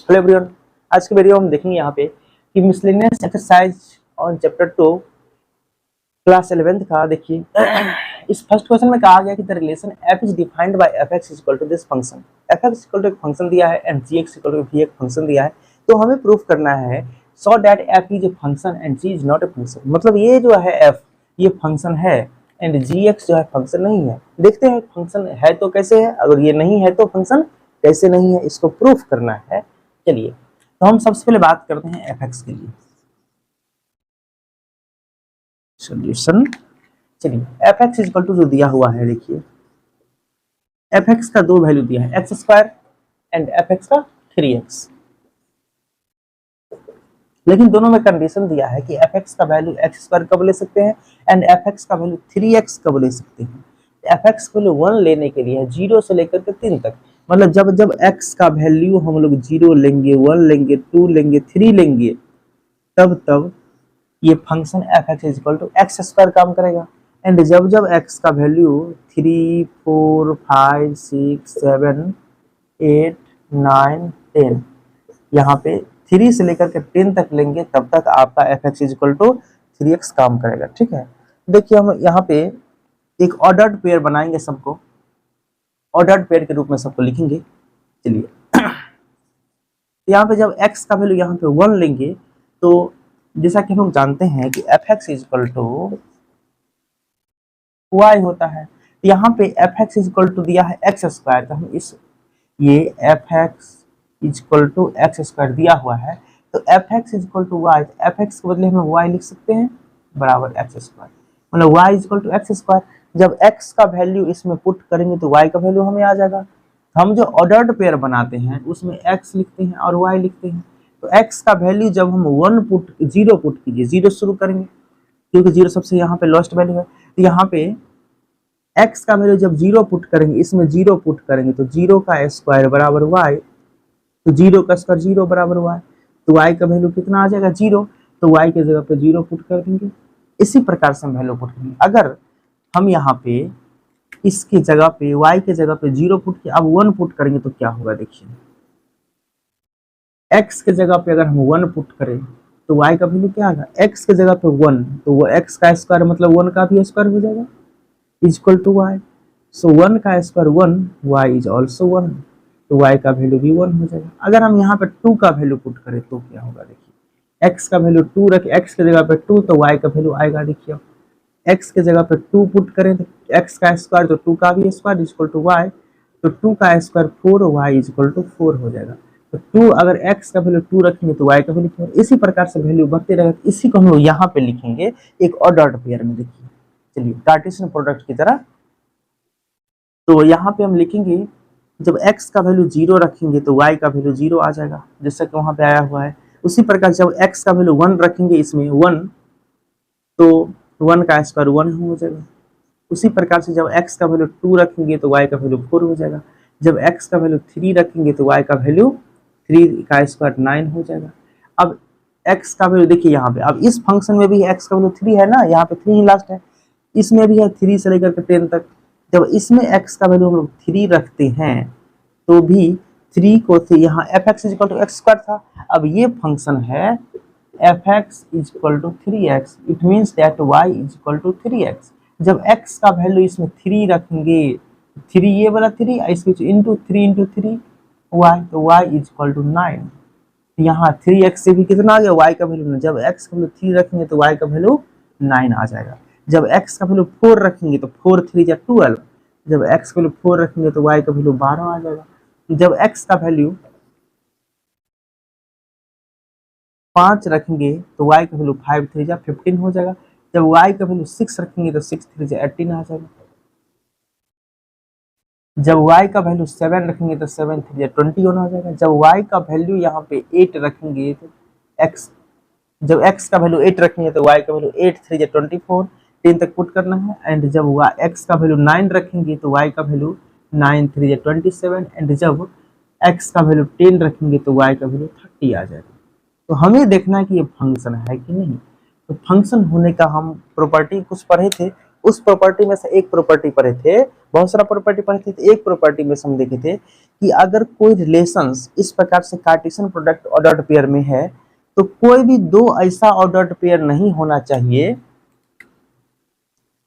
Hello everyone, आज के video हम देखेंगे यहाँ पे कि miscellaneous exercise on chapter 2 class 11th का। देखिए इस फर्स्ट क्वेश्चन में कहा गया कि the relation f is defined by fx equal to this function. fx equal to एक फंक्शन दिया है एंड gx इक्वल टू भी एक फंक्शन दिया है, तो हमें प्रूफ करना है so that f is a function and g is not a function. मतलब ये जो है f ये फंक्शन है एंड gx जो है फंक्शन नहीं है। देखते हैं फंक्शन है तो कैसे है, अगर ये नहीं है तो फंक्शन कैसे नहीं है, इसको प्रूफ करना है। चलिए तो हम सबसे पहले बात करते हैं fx के लिए सॉल्यूशन। चलिए fx इक्वल टू जो दिया हुआ है, देखिए fx का दो वैल्यू दिया है x² एंड fx का 3x, लेकिन दोनों में कंडीशन दिया है कि fx का वैल्यू x² कब ले सकते हैं एंड fx का वैल्यू 3x कब ले सकते हैं। fx का वैल्यू 1 लेने के लिए 0 से लेकर के 3 तक, मतलब जब जब x का वैल्यू हम लोग 0 लेंगे, 1 लेंगे, 2 लेंगे, 3 लेंगे, तब तब ये function fx equal to x² काम करेगा। एंड जब जब x का वैल्यू 3, 4, 5, 6, 7, 8, 9, 10, यहाँ पे 3 से लेकर के 10 तक लेंगे, तब तक आपका fx इक्वल टू 3x काम करेगा। ठीक है, देखिए हम यहाँ पे एक ऑर्डर्ड पेयर बनाएंगे, सबको ऑर्डर्ड पेयर के रूप में सबको लिखेंगे। चलिए यहाँ पे जब x का वैल्यू यहाँ पे 1 लेंगे, तो जैसा कि हम लोग जानते हैं कि fx इक्वल टू y होता है। यहाँ पे fx इक्वल टू दिया है x², तो हम इस ये fx इक्वल टू x² दिया हुआ है, तो fx equal to y, fx के बदले हम y लिख सकते हैं बराबर x², मतलब y इक्वल टू x²। जब x का वैल्यू इसमें पुट करेंगे तो y का वैल्यू हमें आ जाएगा। हम जो ऑर्डर्ड पेयर बनाते हैं उसमें x लिखते हैं और y लिखते हैं, तो x का वैल्यू जब हम 0 पुट कीजिए, 0 शुरू करेंगे क्योंकि 0 सबसे यहाँ पे लोएस्ट वैल्यू है, तो यहाँ पे x का वैल्यू जब 0 पुट करेंगे, इसमें 0 पुट करेंगे तो 0 का स्क्वायर बराबर y, तो 0 का स्क्वायर 0 बराबर y, तो y का वैल्यू कितना आ जाएगा 0, तो y के जगह पे 0 पुट कर देंगे। इसी प्रकार से हम वैल्यू पुट करेंगे। अगर हम यहाँ पे इसकी जगह पे y के जगह पे 0 पुट किया, अब 1 पुट करेंगे तो क्या होगा, देखिए x के जगह पे अगर हम 1 पुट करें तो y का वैल्यू क्या आएगा, x के जगह पे 1, तो वो x का स्क्वायर मतलब 1 का भी स्क्वायर हो जाएगा इक्वल टू y। सो 1 का स्क्वायर 1, y इज ऑल्सो 1, तो y का वैल्यू भी 1 हो जाएगा। अगर हम यहाँ पे 2 का वैल्यू पुट करें तो क्या होगा, देखिए x का वैल्यू 2 रखें, x के जगह पे 2, तो y का वैल्यू आएगा, देखिए x के जगह पे 2 पुट करें तो x का स्क्वायर तो 2 का भी स्क्वायर इक्वल टू y, तो 2 का स्क्वायर 4, y इक्वल टू 4 हो जाएगा। तो 2 अगर x का वैल्यू 2 रखेंगे तो y का वैल्यू 4, इसी प्रकार से वैल्यू बढ़ते रहेगा। इसी को हम लोग यहाँ पे लिखेंगे एक ऑर्डर्ड पेयर में। देखिए चलिए कार्टेशियन प्रोडक्ट की तरह, तो यहाँ पे हम लिखेंगे जब x का वैल्यू 0 रखेंगे तो y का वैल्यू 0 आ जाएगा, जैसा कि वहाँ पे आया हुआ है। उसी प्रकार जब x का वैल्यू 1 रखेंगे, इसमें 1, तो 1 का स्क्वायर 1 हो जाएगा। उसी प्रकार से जब x का वैल्यू 2 रखेंगे तो y का वैल्यू 4 हो जाएगा। जब x का वैल्यू 3 रखेंगे तो y का वैल्यू 3 का स्क्वायर 9 हो जाएगा। अब x का वैल्यू देखिए यहाँ पे, अब इस फंक्शन में भी x का वैल्यू 3 है ना, यहाँ पे 3 ही लास्ट है, इसमें भी है 3 से लेकर के 10 तक। जब इसमें x का वैल्यू हम लोग 3 रखते हैं तो भी 3 को यहाँ fx इक्वल टू x² था, अब ये फंक्शन है fx equal to 3x, it means that y equal to 3x। जब x का वैल्यू इसमें 3 रखेंगे, 3 ये वाला 3 इसमें इंटू 3 इंटू 3 y, तो y इक्वल टू 9। यहाँ 3x से भी कितना आ गया, y का वैल्यू, जब x का वैल्यू 3 रखेंगे तो y का वैल्यू 9 आ जाएगा। जब x का वैल्यू 4 रखेंगे तो 4 3 या 12, जब x का वैल्यू 4 रखेंगे तो y का वैल्यू 12 आ जाएगा। जब x का वैल्यू 5 रखेंगे तो y का वैल्यू 5 3 या 15 हो जाएगा। जब y का वैल्यू 6 रखेंगे तो 6 3 या 18 आ जाएगा। जब y का वैल्यू 7 रखेंगे तो 7 3 या 21 आ जाएगा। जब y का वैल्यू यहाँ पे 8 रखेंगे तो जब x का वैल्यू 8 रखेंगे तो y का वैल्यू 8 3 या 24, 10 तक पुट करना है। एंड जब x का वैल्यू 9 रखेंगे तो y का वैल्यू 9 3 या 27, एंड जब x का वैल्यू 10 रखेंगे तो y का वैल्यू 30 आ जाएगा। तो हमें देखना है कि ये फंक्शन है कि नहीं। तो फंक्शन होने का हम प्रॉपर्टी कुछ पढ़े थे, उस प्रॉपर्टी में से एक प्रॉपर्टी पढ़े थे, बहुत सारा प्रॉपर्टी पढ़े थे, तो एक प्रॉपर्टी में से हम देखे थे कि अगर कोई रिलेशंस इस प्रकार से कार्टेशियन प्रोडक्ट ऑर्डर्ड पेयर में है तो कोई भी दो ऐसा ऑर्डर्ड पेयर नहीं होना चाहिए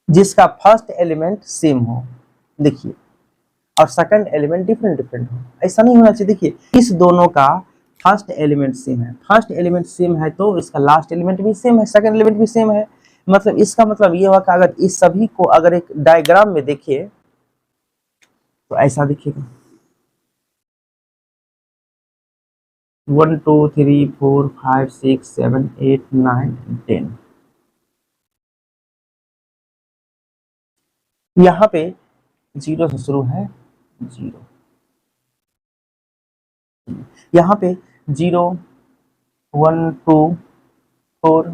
जिसका फर्स्ट एलिमेंट सेम हो, देखिए, और सेकंड एलिमेंट डिफरेंट डिफरेंट हो, ऐसा नहीं होना चाहिए। देखिए इस दोनों का फर्स्ट एलिमेंट सेम है, फर्स्ट एलिमेंट सेम है तो इसका लास्ट एलिमेंट भी सेम है, सेकंड एलिमेंट भी सेम है। मतलब इसका मतलब ये हुआ कि अगर इस सभी को अगर एक डायग्राम में देखिए तो ऐसा दिखेगा 1 2 3 4 5 6 7 8 9 10। यहाँ पे 0 से शुरू है, 0, यहाँ पे 0 1 2 4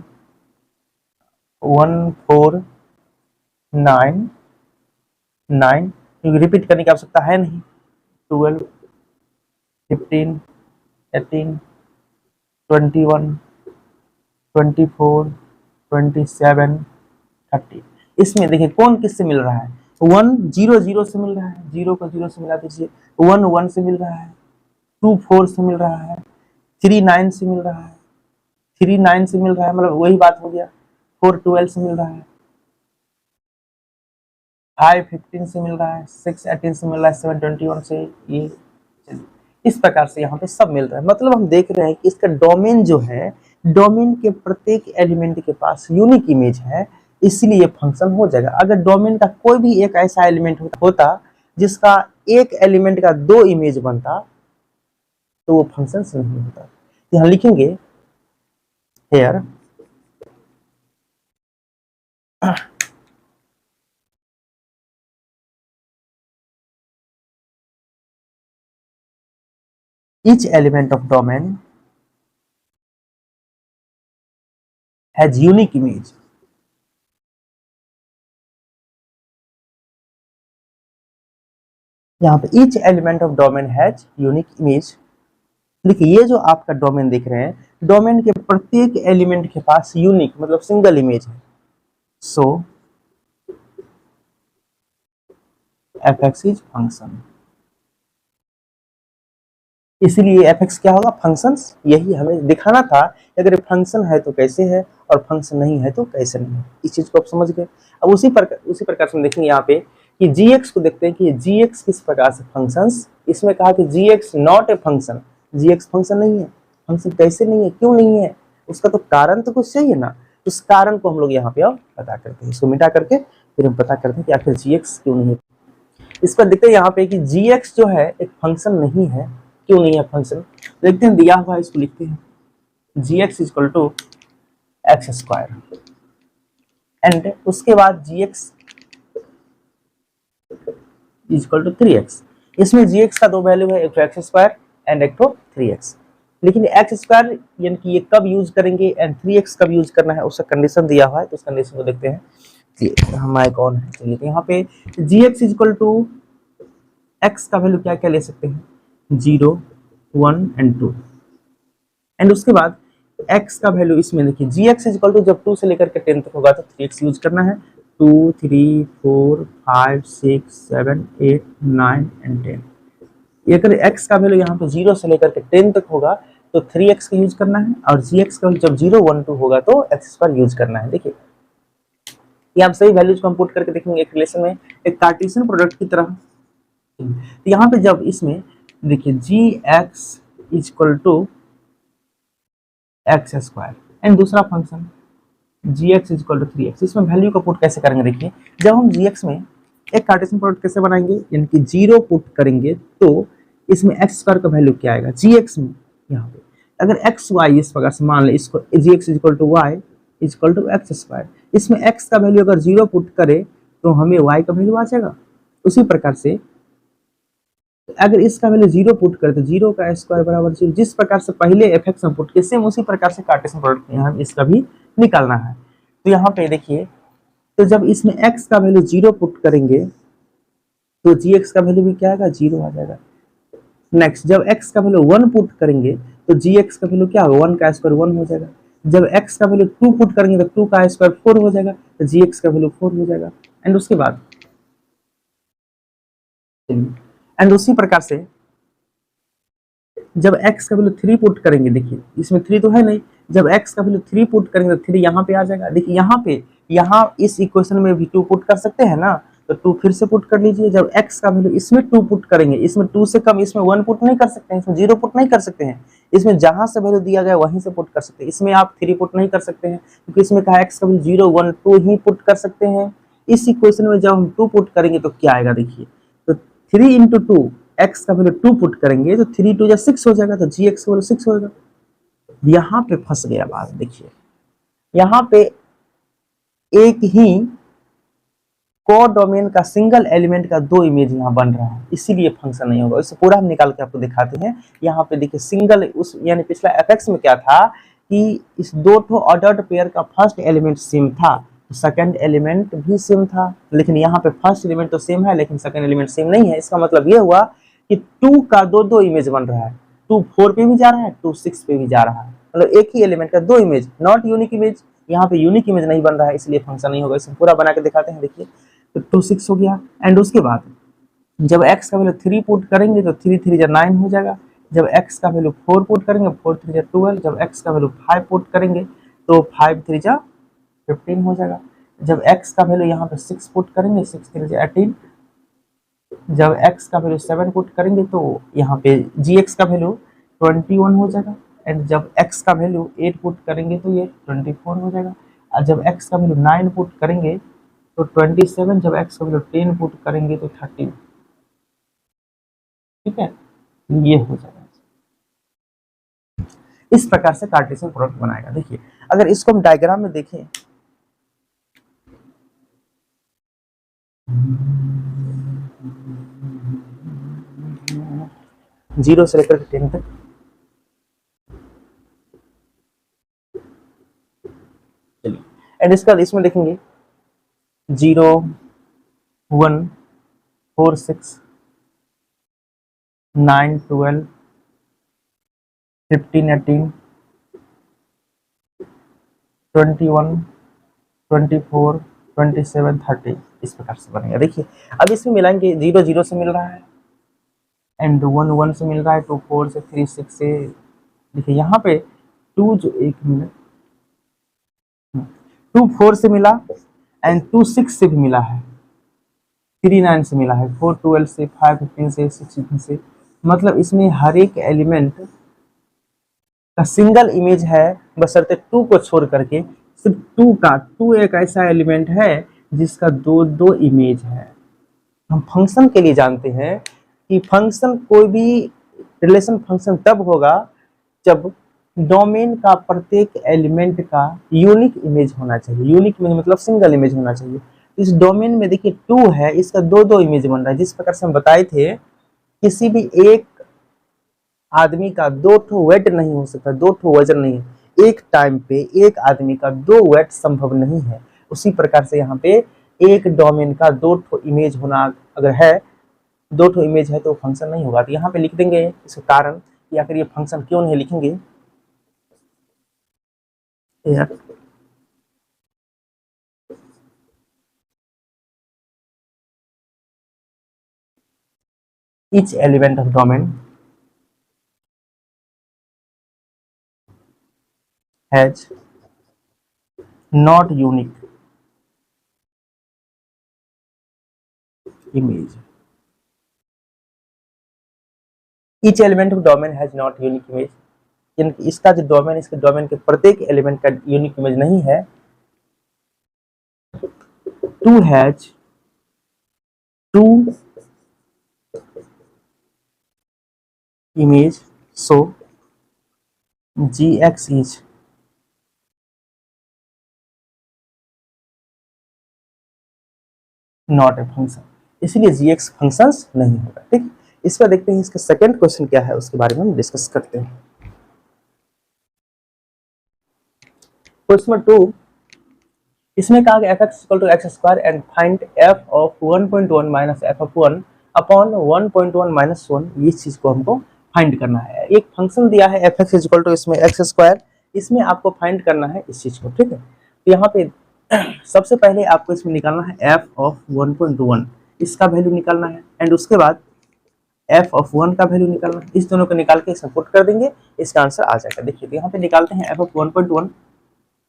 1 4 9 9, क्योंकि रिपीट करने की आवश्यकता है नहीं, 12 15 18 21 24 27 30। इसमें देखिए कौन किससे मिल रहा है, 1 0 0 से मिल रहा है, 0 को 0 से मिला दीजिए, 1 1 से मिल रहा है, 2 4 से मिल रहा है, 3 9 से मिल रहा है, 3 9 से मिल रहा है, मतलब वही बात हो गया, 4 12 से मिल रहा है, 5 15 से मिल रहा है, 6 18 से मिल रहा है, 7 21 से, ये इस प्रकार से यहाँ पे सब मिल रहा है। मतलब हम देख रहे हैं कि इसका डोमेन जो है, डोमेन के प्रत्येक एलिमेंट के पास यूनिक इमेज है, इसलिए ये फंक्शन हो जाएगा। अगर डोमेन का कोई भी एक ऐसा एलिमेंट होता जिसका एक एलिमेंट का दो इमेज बनता तो वो फंक्शन नहीं होता। यहाँ लिखेंगे hair each element of domain has unique image। यहाँ पे each element of domain has unique image। देखिए ये जो आपका डोमेन देख रहे हैं, डोमेन के प्रत्येक एलिमेंट के पास यूनिक मतलब सिंगल इमेज है। सो fx इज फंक्शन, इसलिए fx क्या होगा, फंक्शंस। यही हमें दिखाना था, अगर फंक्शन है तो कैसे है और फंक्शन नहीं है तो कैसे नहीं है, इस चीज को आप समझ गए। अब उसी प्रकार से हम देखेंगे यहाँ पे कि gx को देखते हैं कि gx किस प्रकार से फंक्शंस। इसमें कहा कि gx not a function, gx function नहीं है। फंक्शन कैसे नहीं है, क्यों नहीं है, उसका तो कारण तो कुछ चाहिए ना। उस कारण को हम लोग यहाँ पे अब पता करते हैं, इसको मिटा करके फिर हम पता करते हैं कि आखिर gx क्यों नहीं है। इस पर देखते हैं यहाँ पे कि gx जो है एक फंक्शन नहीं है, क्यों नहीं है फंक्शन, देखते हैं दिया हुआ है, इसको लिखते हैं gx equal to x square, and उसके बाद gx इक्वल टू 3x। इसमें gx का दो वैल्यू है, एक तो एक्स स्क्वायर एंड एक तो 3x। लेकिन एक्स स्क्वायर यानी कि ये कब यूज करेंगे एंड 3x कब यूज करना है, उसका कंडीशन दिया हुआ है, तो उस कंडीशन को देखते हैं। हमारे कौन है, चलिए तो यहाँ पे gx इक्वल टू x का वैल्यू क्या क्या ले सकते हैं, 0 1 एंड 2, एंड उसके बाद x का वैल्यू इसमें देखिए gx इक्वल टू जब 2 से लेकर के 10 तक होगा तो 3x यूज करना है, 2 3 4 5 6 7 8 9 एंड 10। अगर x का वैल्यू यहाँ पे 0 से लेकर के 10 तक होगा तो 3x का यूज करना है, और gx का जब 0 1 2 होगा तो x स्क्वायर यूज करना है। देखिए ये आप सही वैल्यूज को हम पुट करके देखेंगे एक रिलेशन में, एक कार्टेशियन प्रोडक्ट की तरह। यहाँ पे जब इसमें देखिए gx equal to x square and दूसरा function gx equal to 3x, इसमें वैल्यू का पुट कैसे करेंगे, देखिए जब हम gx में एक कार्टेशियन प्रोडक्ट कैसे बनाएंगे, यानी कि 0 पुट करेंगे तो इसमें एक्स स्क्वायर का वैल्यू क्या आएगा, gx में यहाँ पे अगर एक्स वाई इस प्रकार से मान ले, इसको gx equal to y equal to x square, इसमें x का वैल्यू अगर 0 पुट करे तो हमें y का वैल्यू आ जाएगा। उसी प्रकार से अगर इसका वैल्यू 0 पुट करे तो 0 का स्क्वायर बराबर 0, जिस प्रकार से पहले fx हम पुट किए सेम उसी प्रकार से कार्टेशियन प्रोडक्ट में यहाँ इसका भी निकालना है। तो यहाँ पे देखिए, तो जब इसमें x का वैल्यू 0 पुट करेंगे तो gx का वैल्यू भी क्या आएगा, 0 आ जाएगा। नेक्स्ट जब x का वैल्यू 1 पुट करेंगे तो gx का वैल्यू क्या होगा, 1 का स्क्वायर 1 हो जाएगा। जब x का वैल्यू 2 पुट करेंगे तो 2 का स्क्वायर 4 हो जाएगा, तो gx का वैल्यू 4 हो जाएगा। एंड उसके बाद एंड उसी प्रकार से जब x का वैल्यू 3 पुट करेंगे, देखिए इसमें 3 तो है नहीं, जब x का वैल्यू 3 पुट करेंगे तो 3 यहाँ पे आ जाएगा। देखिए यहाँ इस इक्वेशन में भी 2 पुट कर सकते हैं ना, तो 2 फिर से पुट कर लीजिए। जब x का वैल्यू इसमें 2 पुट करेंगे, इसमें 2 से कम इसमें 1 पुट नहीं कर सकते हैं, इसमें 0 पुट नहीं कर सकते हैं, इसमें जहां से वैल्यू दिया गया वहीं से पुट कर सकते हैं। इसमें आप 3 पुट नहीं कर सकते हैं क्योंकि इसमें कहा x का वैल्यू 0 1 2 ही पुट कर सकते हैं। इस इक्वेशन में जब हम 2 पुट करेंगे तो क्या आएगा, देखिए तो 3 इंटू 2 x का वैल्यू 2 पुट करेंगे तो 3 2 6 हो जाएगा, तो gx का वैल्यू 6 होगा। यहाँ पे फंस गया बात, देखिए यहाँ पे एक ही कोडोमेन का सिंगल एलिमेंट का 2 इमेज यहाँ बन रहा है, इसीलिए फंक्शन नहीं होगा। इससे पूरा हम निकाल के आपको दिखाते हैं। यहाँ पे देखिए सिंगल उस यानी पिछला fx में क्या था कि इस दो ठो ऑर्डर्ड पेयर का फर्स्ट एलिमेंट सेम था, सेकंड एलिमेंट भी सेम था, लेकिन यहाँ पे फर्स्ट एलिमेंट तो सेम है लेकिन सेकंड एलिमेंट सेम नहीं है। इसका मतलब ये हुआ कि 2 का 2 इमेज बन रहा है, 2 4 पे भी जा रहा है, 2 6 पे भी जा रहा है, मतलब एक ही एलिमेंट का 2 इमेज, नॉट यूनिक इमेज। यहाँ पे यूनिक इमेज नहीं बन रहा है, इसलिए फंक्शन नहीं होगा। इसे पूरा बना के दिखाते हैं, देखिए तो 2 6 हो गया। एंड उसके बाद जब x का वैल्यू 3 पुट करेंगे तो 3 3 जा 9 हो जाएगा। जब x का वैल्यू 4 पुट करेंगे 4 3 जा 12। जब x का वैल्यू 5 पुट करेंगे तो 5 3 जा 15 हो जाएगा। जब x का वैल्यू यहाँ पे 6 पुट करेंगे 6 3 जा 18। जब x का वैल्यू 7 पुट करेंगे तो यहाँ पे gx का वैल्यू 21 हो जाएगा। एंड जब x का वैल्यू 8 पुट करेंगे तो ये 24 हो जाएगा। और जब x का वैल्यू 9 पुट करेंगे तो 27। जब x का वैल्यू 10 पुट करेंगे तो 13। ठीक है, ये हो जाएगा। इस प्रकार से कार्टेशियन प्रोडक्ट बनाएगा। देखिए अगर इसको हम डायग्राम में देखें, जीरो से लेकर 10 तक, चलिए एंड इसका इसमें देखेंगे 0 1 4 6 9 12 15 18 21 24 27 30, इस प्रकार से बनेगा। देखिए अब इसमें मिलाएंगे, 0 0 से मिल रहा है एंड 1 1 से मिल रहा है, 2 4 से, 3 6 से। देखिए यहाँ पे 2 जो 1 मिनट 2 4 से मिला एंड 2 6 से भी मिला है, 3 9 से मिला है, 4 12 से, 5 15 से, 6 16 से। मतलब इसमें हर एक एलिमेंट का सिंगल इमेज है, बशर्ते 2 को छोड़ करके सिर्फ 2 एक ऐसा एलिमेंट है जिसका 2 इमेज है। हम फंक्शन के लिए जानते हैं कि फंक्शन कोई भी रिलेशन फंक्शन तब होगा जब डोमेन का प्रत्येक एलिमेंट का यूनिक इमेज होना चाहिए। यूनिक इमेज मतलब सिंगल इमेज होना चाहिए। इस डोमेन में देखिए 2 है, इसका 2 इमेज बन रहा है। जिस प्रकार से हम बताए थे, किसी भी एक आदमी का 2 ठो वेट नहीं हो सकता, 2 ठो वजन नहीं है। एक टाइम पे एक आदमी का 2 वेट संभव नहीं है। उसी प्रकार से यहाँ पे एक डोमेन का 2 ठो इमेज होना अगर है, 2 ठो इमेज है तो फंक्शन नहीं होगा। तो यहाँ पे लिख देंगे इसका कारण कि आखिर ये फंक्शन क्यों नहीं लिखेंगे। each element of domain has not unique image. Each element of domain has not unique image. यानी इसका जो डोमेन, इसके डोमेन के प्रत्येक एलिमेंट का यूनिक इमेज नहीं है। Two has two image, so gx is not a function, इसलिए gx फंक्शंस नहीं होगा। ठीक, इसका देखते हैं इसका सेकंड क्वेश्चन क्या है, उसके बारे में हम डिस्कस करते हैं। क्वेश्चन 2, इसमें कहा गया f(x) and find f of 1.1 minus f of 1 upon 1.1 minus 1। इस चीज को हमको फाइंड करना है। एक फंक्शन दिया है f(x) इसमें x², इसमें आपको फाइंड करना है इस चीज को। ठीक है, तो यहाँ पे सबसे पहले आपको इसमें निकालना है f ऑफ 1.1, इसका वैल्यू निकालना है, एंड उसके बाद f ऑफ 1 का वैल्यू निकालना है। इस दोनों को निकाल के इसमें पुट कर देंगे, इसका आंसर आ जाएगा। देखिए तो यहाँ पे निकालते हैं f ऑफ 1.1,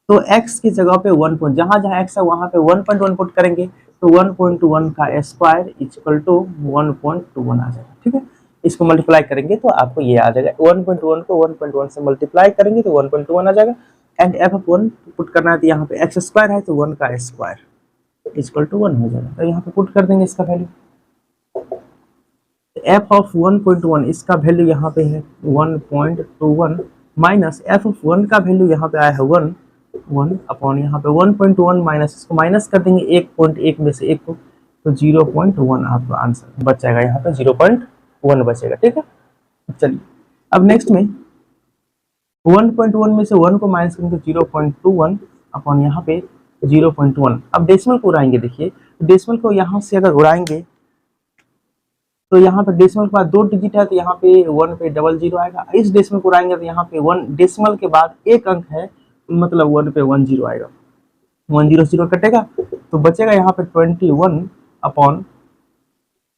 तो x की जगह पे 1 पॉइंट, जहाँ जहाँ x है वहाँ पे 1.1 पुट करेंगे, तो 1.1 का स्क्वायर इक्वल टू 1.21 आ जाएगा। ठीक है, इसको मल्टीप्लाई करेंगे तो आपको ये आ जाएगा, 1.1 को 1.1 से मल्टीप्लाई करेंगे तो 1.21 आ जाएगा, एंड f ऑफ 1 पुट करना है, तो यहाँ पे x स्क्वायर है तो 1 का स्क्वायर इक्वल टू 1 हो जाएगा, तो यहाँ पे पुट कर देंगे इसका वैल्यू। f ऑफ 1.1 इसका वैल्यू यहाँ पे है 1.21 माइनस f ऑफ 1 का वैल्यू यहाँ पे आया है 1 अपॉन यहाँ पे 1.1 माइनस, इसको माइनस कर देंगे 1.1 में से 1 को, तो 0.1 आपका आंसर बच जाएगा, यहाँ पे 0.1 बचेगा। ठीक है, चलिए अब नेक्स्ट में 1.1 में से 1 को माइनस करेंगे तो 0.21 अपॉन यहाँ पे 0.1। अब डेसिमल को उड़ाएंगे, देखिए डेसिमल को यहाँ से अगर उड़ाएंगे तो यहाँ पे डेसिमल के बाद 2 डिजिट है, तो यहाँ पे 1 पे 00 आएगा। इस डेसिमल को उड़ाएंगे तो यहाँ पे 1 डेसिमल के बाद एक अंक है, मतलब 1 पे 10 आएगा, 100 कटेगा तो बचेगा यहाँ पे 21 अपॉन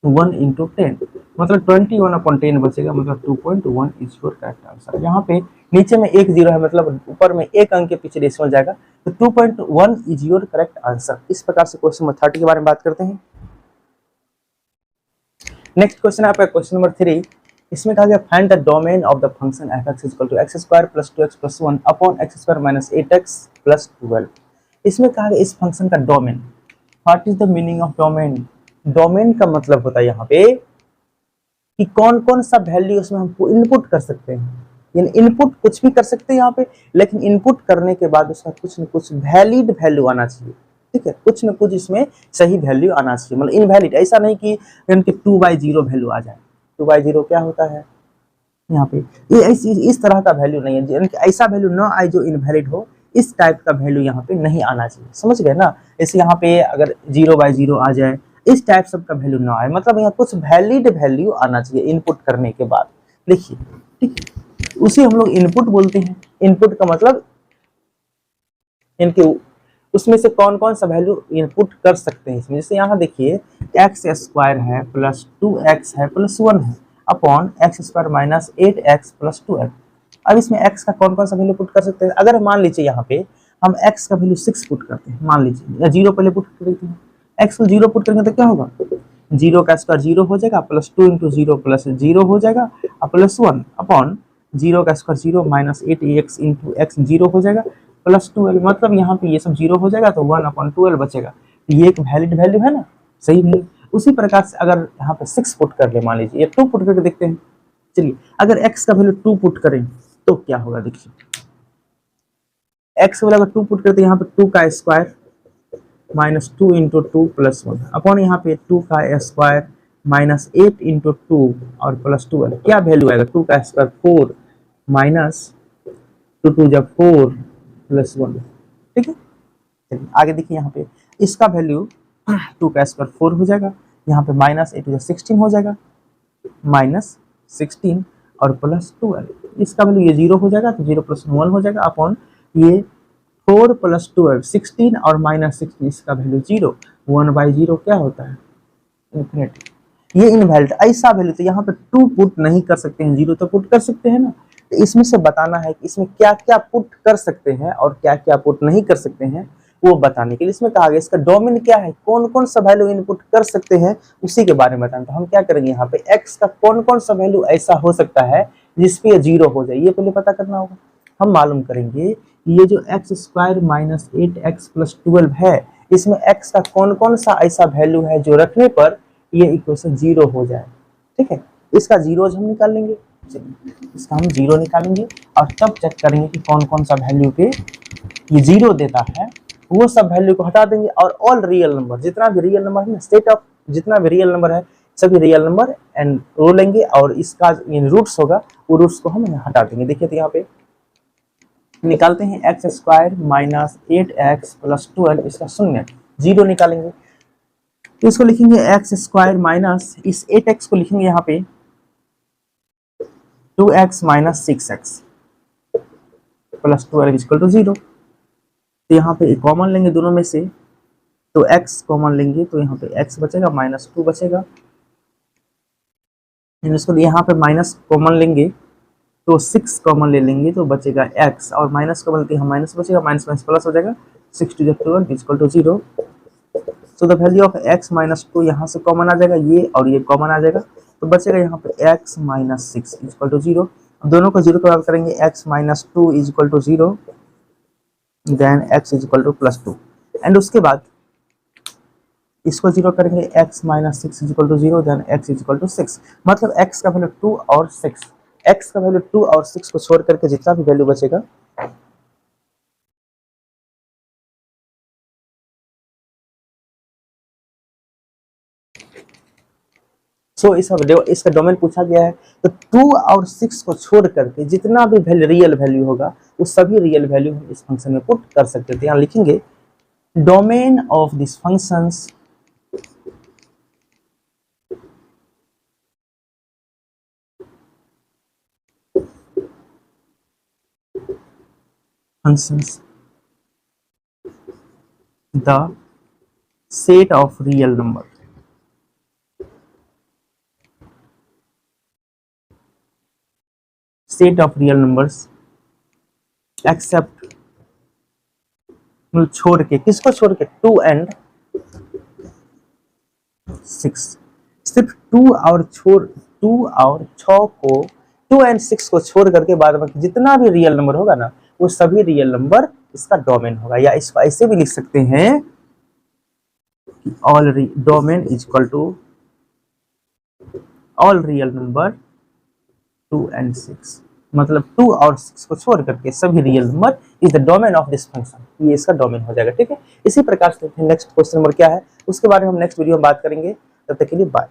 1 इंटू 10, मतलब 21 अपॉन 10 बचेगा, मतलब 2.1 इज योर करेक्ट आंसर। यहाँ पे नीचे में एक जीरो है, मतलब ऊपर में एक अंक के पीछे डेसिमल जाएगा, तो 2.1 इज योर करेक्ट आंसर। इस प्रकार से क्वेश्चन नंबर 30 के बारे में बात करते हैं। नेक्स्ट क्वेश्चन है आपका क्वेश्चन नंबर 3। इसमें कहा गया find the domain of the function f(x) equal to x square plus 2x plus 1 upon x square minus 8x plus 12। इसमें कहा गया इस फंक्शन का domain. What is the meaning of domain? Domain का मतलब होता है यहाँ पे कि कौन कौन सा वैल्यू उसमें हम इनपुट कर सकते हैं, यानी इनपुट कुछ भी कर सकते हैं यहाँ पे, लेकिन इनपुट करने के बाद उसका कुछ न कुछ वैलिड वैल्यू आना चाहिए। ठीक है, कुछ न कुछ इसमें सही वैल्यू आना चाहिए, मतलब इनवैलिड, ऐसा नहीं कि इनके 2/0 वैल्यू आ जाए। 2/0 क्या होता है यहाँ पे, ये इस तरह का वैल्यू नहीं है, यानी कि ऐसा वैल्यू ना आए जो इनवैलिड हो, इस टाइप का वैल्यू यहाँ पे नहीं आना चाहिए। समझ गए ना, जैसे यहाँ पे अगर 0/0 आ जाए, इस टाइप सब का वैल्यू ना आए, मतलब यहाँ कुछ वैलिड वैल्यू आना चाहिए इनपुट करने के बाद। देखिए ठीक, उसे हम लोग इनपुट बोलते हैं। इनपुट का मतलब इनके उसमें से कौन कौन सा वैल्यू इनपुट कर सकते हैं इसमें। जैसे यहाँ देखिए एक्स स्क्वायर है प्लस 2x है प्लस 1 है upon x square minus 8x plus 2x। अब इसमें x का कौन कौन सा वैल्यू पुट कर सकते हैं। अगर मान लीजिए यहाँ पे हम x का वैल्यू 6 पुट करते हैं, मान लीजिए, या 0 पहले पुट कर देते हैं, x को 0 पुट करेंगे तो क्या होगा, 0 का स्क्वायर 0 हो जाएगा, प्लस 2 इंटू 0 प्लस 0 हो जाएगा, और प्लस 1 अपॉन 0 का square 0 minus 8x into x 0 हो जाएगा, प्लस 12, मतलब यहाँ पे ये सब 0 हो जाएगा तो 1/12 बचेगा। ये एक वैलिड वैल्यू है ना, सही नहीं। उसी प्रकार से अगर यहाँ पे 6 पुट कर ले, मान लीजिए, या 2 पुट करके देखते हैं। चलिए अगर x का वैल्यू 2 पुट करें तो क्या होगा, देखिए x वाला अगर 2 पुट करते, यहाँ पे 2 का square minus 2 into 2 plus 1 upon यहाँ पे 2 का स्क्वायर माइनस 8 इंटू 2 और प्लस 12, क्या वैल्यू आएगा, 2 का स्क्वायर 4 माइनस 2 जब 4 प्लस 1। ठीक है, चलिए आगे देखिए, यहाँ पे इसका वैल्यू 2 का स्क्वायर 4 हो जाएगा, यहाँ पे माइनस 8 16 हो जाएगा, माइनस 16 और प्लस 12, इसका वैल्यू ये 0 हो जाएगा, तो 0 प्लस 1 हो जाएगा अपॉन ये 4 प्लस 12 16 और माइनस 16, इसका वैल्यू 0, 1/0 क्या होता है, इन्फिनिटी। ये इनवैलिड ऐसा वैल्यू, तो यहाँ पे 2 पुट नहीं कर सकते हैं, 0 तो पुट कर सकते हैं ना। तो इसमें से बताना है कि इसमें क्या क्या पुट कर सकते हैं और क्या क्या पुट नहीं कर सकते हैं, वो बताने के लिए इसमें कहा गया इसका डोमेन क्या है, कौन कौन सा वैल्यू इनपुट कर सकते हैं, उसी के बारे में बताना। तो हम क्या करेंगे, यहाँ पे x का कौन कौन सा वैल्यू ऐसा हो सकता है जिसपे ये 0 हो जाए, ये पहले पता करना होगा। हम मालूम करेंगे ये जो x square minus 8x plus 12 है, इसमें x का कौन कौन सा ऐसा वैल्यू है जो रखने पर ये इक्वेशन 0 हो जाए। ठीक है, इसका जीरोज हम निकाल लेंगे। चलिए इसका हम 0 निकालेंगे और तब चेक करेंगे कि कौन कौन सा वैल्यू पे ये 0 देता है, वो सब वैल्यू को हटा देंगे, और ऑल रियल नंबर, जितना भी रियल नंबर है ना, सेट ऑफ जितना भी रियल नंबर है, सभी रियल नंबर एंड रो लेंगे, और इसका रूट्स होगा वो रूट्स को हम हटा देंगे। देखिए तो यहाँ पे निकालते हैं x square minus 8x plus 12, इसका शून्य 0 निकालेंगे, तो इसको लिखेंगे एक्स स्क्वायर माइनस इस 8x को लिखेंगे यहाँ पे 2x minus 6x plus 12 equal to 0। तो यहाँ पे कॉमन लेंगे दोनों में से, तो x कॉमन लेंगे तो यहाँ पे x बचेगा, -2 बचेगा। इसको यहाँ पे माइनस कॉमन लेंगे तो 6 कॉमन ले लेंगे तो बचेगा x, और माइनस कॉमन लेते हैं माइनस बचेगा, माइनस माइनस प्लस हो जाएगा, 6 to 12 equal to 0। So the value of x -2 यहाँ से कॉमन आ जाएगा, ये और ये कॉमन आ जाएगा, तो बचेगा यहाँ पे x - 6 इक्वल टू 0। दोनों को 0 के बराबर करेंगे, x -2 equal to 0, then x equal to +2, and उसके बाद इसको 0 करेंगे, x - 6 equal to 0, then x equal to 6। मतलब x का वैल्यू 2 और 6, x का वैल्यू 2 और 6 को छोड़ करके जितना भी वैल्यू बचेगा इसका डोमेन पूछा गया है, तो 2 और 6 को छोड़ करके जितना भी रियल वैल्यू होगा वो सभी रियल वैल्यू हम इस फंक्शन में पुट कर सकते थे। यहाँ लिखेंगे domain of this functions the set of real number, set of real numbers except, छोड़ के, किसको छोड़ के, 2 and 6, सिर्फ 2 और 6 को, 2 and 6 को छोड़ करके बाद में जितना भी रियल नंबर होगा ना वो सभी रियल नंबर इसका डोमेन होगा। या इसको ऐसे भी लिख सकते हैं कि all domain is equal to all real number 2 and 6, मतलब 2 और 6 को छोड़ करके सभी real number is the domain of this function, ये इसका डोमेन हो जाएगा। ठीक है, इसी प्रकार से नेक्स्ट क्वेश्चन नंबर क्या है उसके बारे में हम नेक्स्ट वीडियो में बात करेंगे। तब तक के लिए बाय।